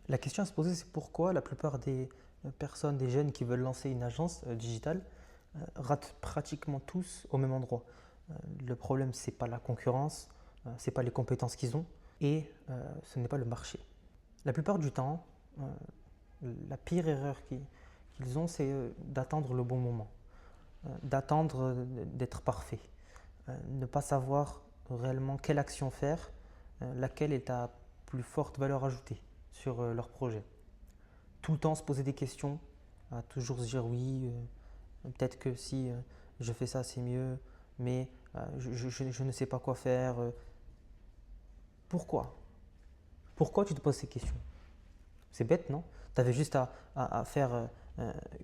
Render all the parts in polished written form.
La question à se poser, c'est pourquoi la plupart des personnes, des jeunes qui veulent lancer une agence digitale ratent pratiquement tous au même endroit. Le problème, ce n'est pas la concurrence, ce n'est pas les compétences qu'ils ont et ce n'est pas le marché. La plupart du temps, la pire erreur qu'ils ont, c'est d'attendre le bon moment, d'attendre d'être parfait, ne pas savoir réellement quelle action faire, laquelle est à plus forte valeur ajoutée sur leur projet. Tout le temps se poser des questions, à toujours se dire oui, peut-être que si je fais ça c'est mieux, mais je ne sais pas quoi faire. Pourquoi Pourquoi tu te poses ces questions? C'est bête, non? Tu avais juste à faire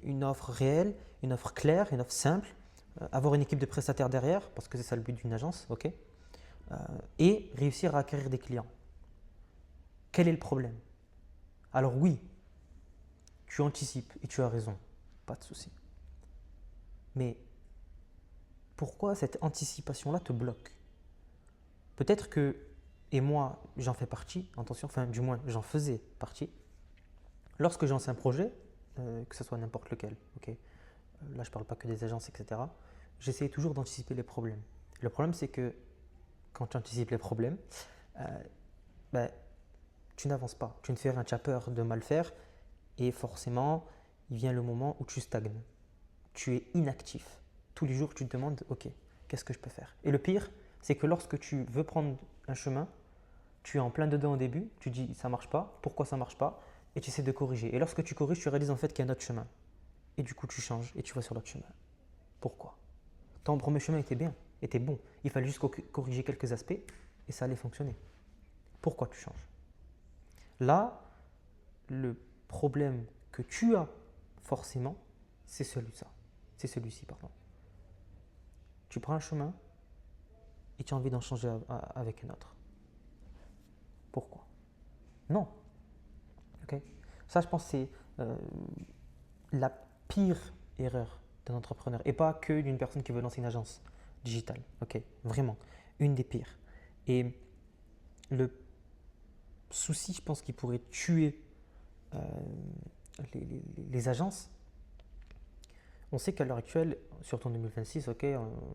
une offre réelle, une offre claire, une offre simple, avoir une équipe de prestataires derrière, parce que c'est ça le but d'une agence, ok? Et réussir à acquérir des clients. Quel est le problème? Alors oui, tu anticipes et tu as raison, pas de souci. Mais pourquoi cette anticipation-là te bloque? Peut-être que, et moi j'en fais partie, attention, enfin du moins j'en faisais partie, lorsque j'ai lancé un projet, que ce soit n'importe lequel, ok, là je ne parle pas que des agences, etc., j'essayais toujours d'anticiper les problèmes. Le problème c'est que quand tu anticipes les problèmes, euh, ben, tu n'avances pas, tu ne fais rien, tu as peur de mal faire et forcément il vient le moment où tu stagnes, tu es inactif. Tous les jours tu te demandes, ok, qu'est-ce que je peux faire? Et le pire, c'est que lorsque tu veux prendre un chemin, tu es en plein dedans au début, tu dis ça marche pas, pourquoi ça marche pas, et tu essaies de corriger. Et lorsque tu corriges, tu réalises en fait qu'il y a un autre chemin. Et du coup, tu changes et tu vas sur l'autre chemin. Pourquoi? Ton premier chemin était bien, était bon. Il fallait juste corriger quelques aspects et ça allait fonctionner. Pourquoi tu changes? Là, le problème que tu as forcément, c'est celui-ci. C'est celui-ci, pardon. Tu prends un chemin et tu as envie d'en changer avec un autre. Pourquoi? Non. Ok. Ça, je pense, c'est la pire erreur d'un entrepreneur et pas que d'une personne qui veut lancer une agence digitale. Ok, vraiment, une des pires. Et le souci, je pense, qui pourrait tuer euh, les agences, on sait qu'à l'heure actuelle, surtout en 2026, ok,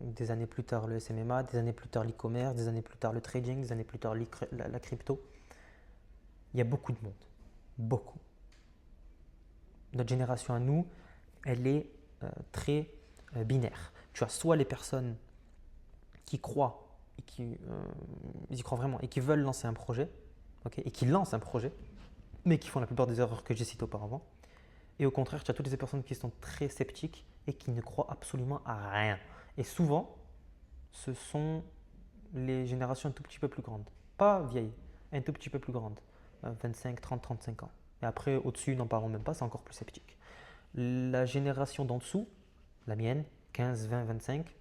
des années plus tard le SMMA, des années plus tard l'e-commerce, des années plus tard le trading, des années plus tard la crypto, il y a beaucoup de monde. Beaucoup. Notre génération à nous, elle est très binaire. Tu as soit les personnes qui croient et ils y croient vraiment et qui veulent lancer un projet, ok, et qui lancent un projet, mais qui font la plupart des erreurs que j'ai citées auparavant. Et au contraire, tu as toutes ces personnes qui sont très sceptiques et qui ne croient absolument à rien. Et souvent, ce sont les générations un tout petit peu plus grandes. Pas vieilles, un tout petit peu plus grandes. 25, 30, 35 ans. Et après, au-dessus, n'en parlons même pas, c'est encore plus sceptique. La génération d'en dessous, la mienne, 15, 20, 25,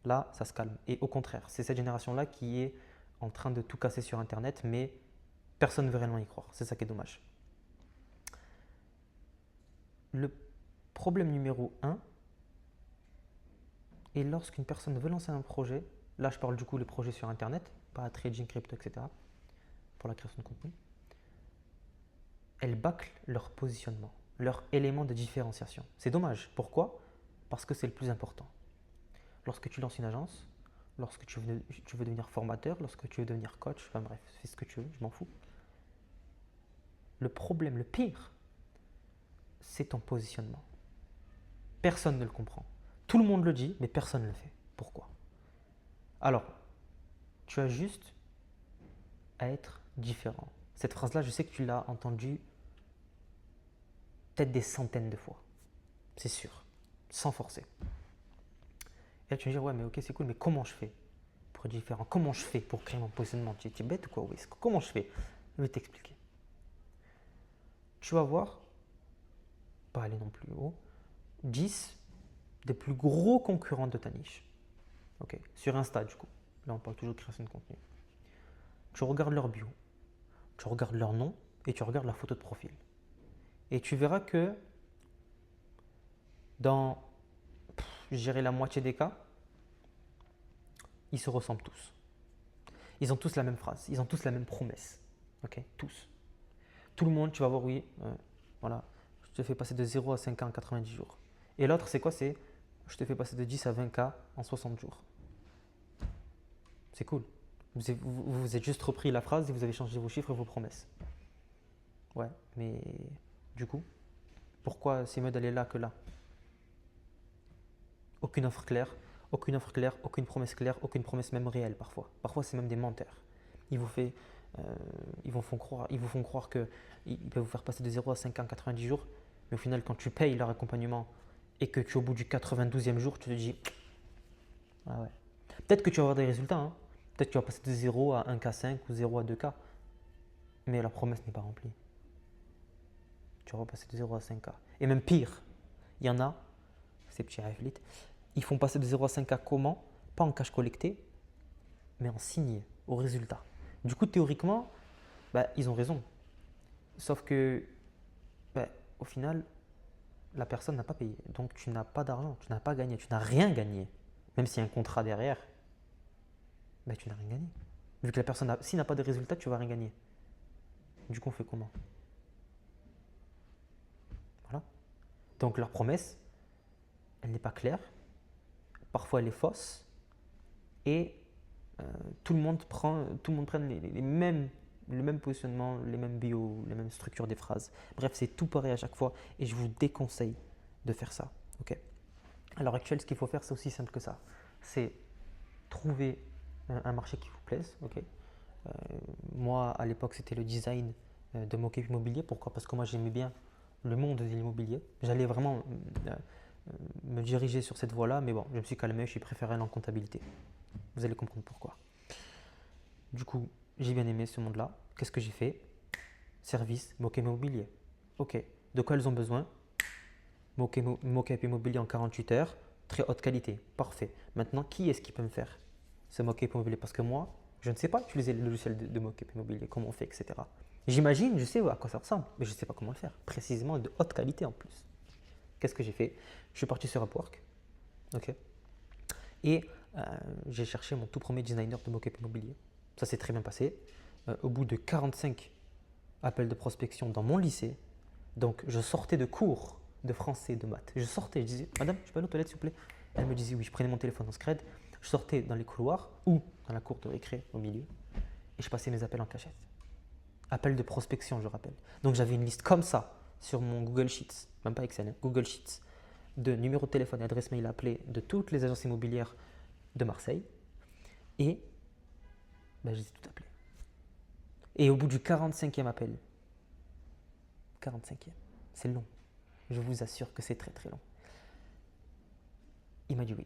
là, ça se calme. Et au contraire, c'est cette génération-là qui est en train de tout casser sur Internet, mais personne ne veut réellement y croire. C'est ça qui est dommage. Le problème numéro un est lorsqu'une personne veut lancer un projet, là je parle du coup des projets sur Internet, pas trading, crypto, etc., pour la création de contenu, elles bâclent leur positionnement, leur élément de différenciation. C'est dommage. Pourquoi? Parce que c'est le plus important. Lorsque tu lances une agence, lorsque tu veux devenir formateur, lorsque tu veux devenir coach, enfin bref, fais ce que tu veux, je m'en fous. Le problème, le pire, c'est ton positionnement. Personne ne le comprend. Tout le monde le dit, mais personne ne le fait. Pourquoi? Alors, tu as juste à être différent. Cette phrase-là, je sais que tu l'as entendue peut-être des centaines de fois. C'est sûr, sans forcer. Et là, tu vas me dire, ouais, mais ok, c'est cool, mais comment je fais pour être différent? Comment je fais pour créer mon positionnement? Tu es bête ou quoi? Oui, comment je fais? Je vais t'expliquer. Tu vas voir, pas aller non plus haut, 10 des plus gros concurrents de ta niche. Ok, sur Insta, du coup. Là, on parle toujours de création de contenu. Tu regardes leur bio, tu regardes leur nom et tu regardes la photo de profil. Et tu verras que dans, je dirais, la moitié des cas, ils se ressemblent tous. Ils ont tous la même phrase, ils ont tous la même promesse. Ok, tous. Tout le monde, tu vas voir, oui, voilà, je te fais passer de 0 à 5K en 90 jours. Et l'autre, c'est quoi? C'est je te fais passer de 10 à 20K en 60 jours. C'est cool. Vous êtes juste repris la phrase et vous avez changé vos chiffres et vos promesses. Ouais, mais du coup, pourquoi c'est mieux d'aller là que là? Aucune offre claire, aucune promesse claire, aucune promesse même réelle parfois. Parfois, c'est même des menteurs. Ils vous, fait, ils vous font croire qu'ils peuvent vous faire passer de 0 à 5 en 90 jours, mais au final, quand tu payes leur accompagnement et que tu es au bout du 92e jour, tu te dis ah ouais. Peut-être que tu vas avoir des résultats, hein. Peut-être que tu vas passer de 0 à 1K5 ou 0 à 2K, mais la promesse n'est pas remplie. Tu vas passer de 0 à 5K. Et même pire, il y en a, ces petits rêvelites, ils font passer de 0 à 5K comment? Pas en cash collecté, mais en signé, au résultat. Du coup, théoriquement, bah, ils ont raison. Sauf que, bah, au final, la personne n'a pas payé. Donc, tu n'as pas d'argent, tu n'as pas gagné, tu n'as rien gagné. Même s'il y a un contrat derrière, bah, tu n'as rien gagné. Vu que la personne, s'il n'a pas de résultat, tu ne vas rien gagner. Du coup, on fait comment? Voilà. Donc, leur promesse, elle n'est pas claire. Parfois, elle est fausse. Et tout le monde prend le même positionnement, les mêmes bios, les mêmes structures des phrases. Bref, c'est tout pareil à chaque fois et je vous déconseille de faire ça. Okay. À l'heure actuelle, ce qu'il faut faire, c'est aussi simple que ça. C'est trouver un marché qui vous plaise. Okay. Moi, à l'époque, c'était le design de Mocap Immobilier. Pourquoi? Parce que moi, j'aimais bien le monde de l'immobilier. J'allais vraiment me diriger sur cette voie-là, mais bon, je me suis calmé, je suis préféré en comptabilité. Vous allez comprendre pourquoi. Du coup, j'ai bien aimé ce monde-là. Qu'est-ce que j'ai fait? Service, Mocap Immobilier. Ok. De quoi elles ont besoin? Mocap Immobilier en 48 heures, très haute qualité. Parfait. Maintenant, qui est-ce qui peut me faire ce Mocap Immobilier? Parce que moi, je ne sais pas utiliser le logiciel de Mocap Immobilier, comment on fait, etc. J'imagine, je sais à quoi ça ressemble, mais je ne sais pas comment le faire. Précisément de haute qualité en plus. Qu'est-ce que j'ai fait? Je suis parti sur Upwork. Ok. Et j'ai cherché mon tout premier designer de Mocap Immobilier. Ça s'est très bien passé. Au bout de 45 appels de prospection dans mon lycée, donc je sortais de cours de français et de maths. Je sortais, je disais, madame, je peux aller aux toilettes s'il vous plaît? Elle me disait oui, je prenais mon téléphone en scred, je sortais dans les couloirs ou dans la cour de récré au milieu et je passais mes appels en cachette. Appels de prospection, je rappelle. Donc j'avais une liste comme ça sur mon Google Sheets, même pas Excel, hein, Google Sheets, de numéros de téléphone et adresses mail appelées de toutes les agences immobilières de Marseille et ben, je les ai toutes appelées. Et au bout du 45e appel, 45e, c'est long, je vous assure que c'est très très long. Il m'a dit oui.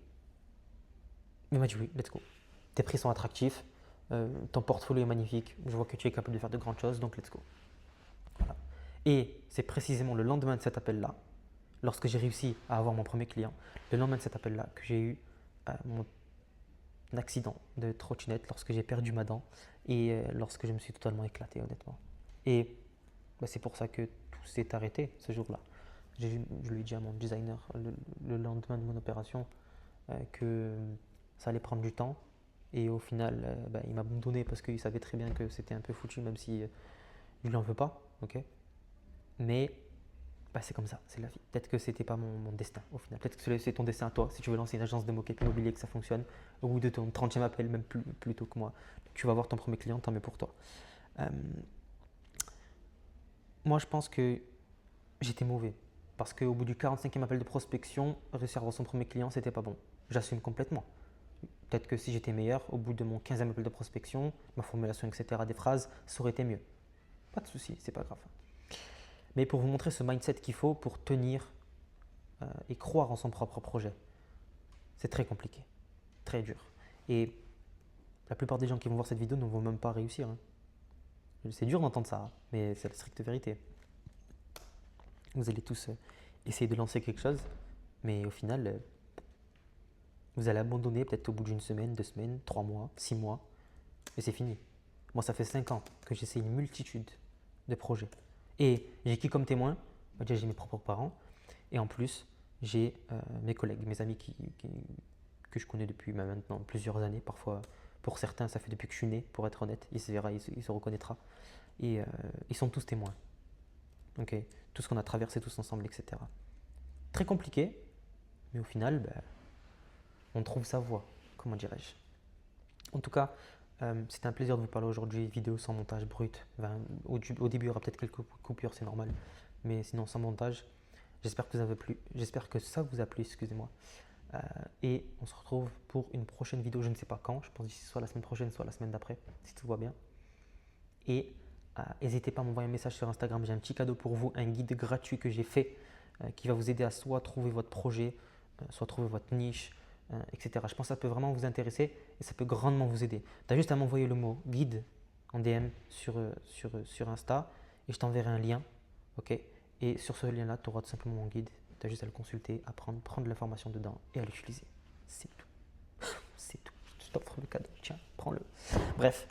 Il m'a dit oui, let's go. Tes prix sont attractifs, ton portfolio est magnifique, je vois que tu es capable de faire de grandes choses, donc let's go. Voilà. Et c'est précisément le lendemain de cet appel-là, lorsque j'ai réussi à avoir mon premier client, le lendemain de cet appel-là, que j'ai eu mon accident de trottinette, lorsque j'ai perdu ma dent et lorsque je me suis totalement éclaté, honnêtement. Et bah, c'est pour ça que tout s'est arrêté ce jour-là. Je lui ai dit à mon designer le lendemain de mon opération que ça allait prendre du temps. Et au final, bah, il m'a abandonné parce qu'il savait très bien que c'était un peu foutu, même si je ne lui en veux pas. Okay, mais bah, c'est comme ça, c'est la vie. Peut-être que c'était pas mon destin au final. Peut-être que c'est ton destin à toi. Si tu veux lancer une agence de Mocap Immobilier, que ça fonctionne, au bout de ton 30e appel, même plus tôt que moi, tu vas avoir ton premier client, tant mieux pour toi. Moi, je pense que j'étais mauvais. Parce qu'au bout du 45e appel de prospection, réussir à avoir son premier client, c'était pas bon. J'assume complètement. Peut-être que si j'étais meilleur, au bout de mon 15e appel de prospection, ma formulation, etc., des phrases, ça aurait été mieux. Pas de souci, c'est pas grave. Mais pour vous montrer ce mindset qu'il faut pour tenir et croire en son propre projet, c'est très compliqué, très dur. Et la plupart des gens qui vont voir cette vidéo ne vont même pas réussir. Hein. C'est dur d'entendre ça, mais c'est la stricte vérité. Vous allez tous essayer de lancer quelque chose, mais au final, vous allez abandonner peut-être au bout d'une semaine, 2 semaines, 3 mois, 6 mois, et c'est fini. Moi, ça fait 5 ans que j'essaie une multitude de projets. Et j'ai qui comme témoin? Déjà, j'ai mes propres parents, et en plus, j'ai mes collègues, mes amis que je connais depuis maintenant plusieurs années. Parfois, pour certains, ça fait depuis que je suis né, pour être honnête. Il se verra, il se reconnaîtra. Et ils sont tous témoins. Ok, tout ce qu'on a traversé tous ensemble, etc. Très compliqué, mais au final, ben, on trouve sa voie, comment dirais-je. En tout cas, c'était un plaisir de vous parler aujourd'hui. Vidéo sans montage brut. Enfin, au début, il y aura peut-être quelques coupures, c'est normal. Mais sinon, sans montage. J'espère que j'espère que ça vous a plu, excusez-moi. Et on se retrouve pour une prochaine vidéo, je ne sais pas quand. Je pense d'ici soit la semaine prochaine, soit la semaine d'après, si tout va bien. Et n'hésitez pas à m'envoyer un message sur Instagram. J'ai un petit cadeau pour vous, un guide gratuit que j'ai fait qui va vous aider à soit trouver votre projet, soit trouver votre niche, etc. Je pense que ça peut vraiment vous intéresser et ça peut grandement vous aider. Tu as juste à m'envoyer le mot guide en DM sur Insta et je t'enverrai un lien. Ok. Et sur ce lien-là, tu auras tout simplement mon guide. Tu as juste à le consulter, à prendre l'information dedans et à l'utiliser. C'est tout. C'est tout. Je t'offre le cadeau. Tiens, prends-le. Bref,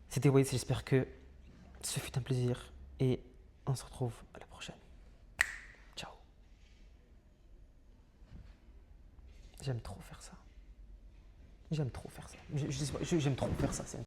c'était Waze. J'espère que ce fut un plaisir et on se retrouve à la prochaine. Ciao. J'aime trop faire ça. J'aime trop faire ça. J'aime trop faire ça.